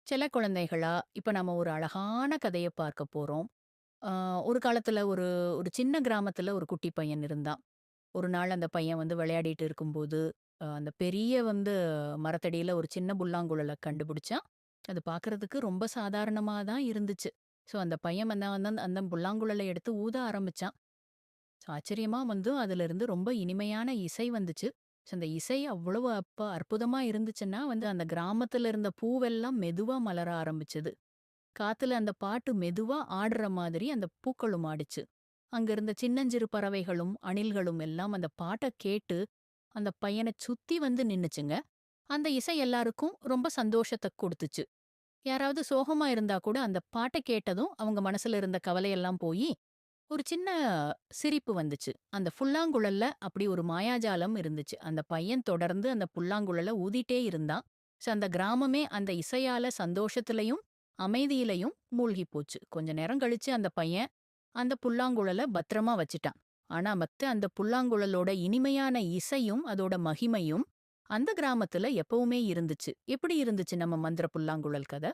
சில குழந்தைகளா, இப்ப நம்ம ஒரு அழகான கதைய பார்க்க போறோம். ஆ ஒரு காலத்துல ஒரு ஒரு சின்ன கிராமத்துல ஒரு குட்டி பையன் இருந்தான். ஒரு நாள் அந்த பையன் வந்து விளையாடிட்டு இருக்கும்போது, அந்த பெரிய வந்து மரத்தடியில ஒரு சின்ன புல்லாங்குழல கண்டுபிடிச்சான். அது பார்க்கறதுக்கு ரொம்ப சாதாரணமா தான் இருந்துச்சு. ஸோ அந்த பையன் வந்து அந்த புல்லாங்குழல எடுத்து ஊத ஆரம்பிச்சான். ஆச்சரியமா வந்து அதிலிருந்து ரொம்ப இனிமையான இசை வந்துச்சு. அந்த இசை அவ்வளவு அற்புதமா இருந்துச்சுன்னா வந்து அந்த கிராமத்துல இருந்த பூவெல்லாம் மெதுவா மலர ஆரம்பிச்சது. காத்துல அந்த பாட்டு மெதுவா ஆடுற மாதிரி அந்த பூக்களும் ஆடுச்சு. அங்க இருந்த சின்னஞ்சிறு பறவைகளும், அணில்களும் எல்லாம் அந்த பாட்ட கேட்டு அந்த பையன சுத்தி வந்து நின்னுச்சுங்க. அந்த இசை எல்லாருக்கும் ரொம்ப சந்தோஷத்த குடுத்துச்சு. யாராவது சோகமா இருந்தா கூட அந்த பாட்ட கேட்டதும் அவங்க மனசுல இருந்த கவலையெல்லாம் போயி ஒரு சின்ன சிரிப்பு வந்துச்சு. அந்த புல்லாங்குழல்ல அப்படி ஒரு மாயாஜாலம் இருந்துச்சு. அந்த பையன் தொடர்ந்து அந்த புல்லாங்குழல ஊதிட்டே இருந்தான். அந்த கிராமமே அந்த இசையால சந்தோஷத்திலயும், அமைதியிலயும் மூழ்கிப் போச்சு. கொஞ்ச நேரம் கழிச்சு அந்த பையன் அந்த புல்லாங்குழல பத்திரமா வச்சுட்டான். ஆனா அந்த புல்லாங்குழலோட இனிமையான இசையும், அதோட மகிமையும் அந்த கிராமத்துல எப்பவுமே இருந்துச்சு. எப்படி இருந்துச்சு நம்ம மந்திர புல்லாங்குழல் கத?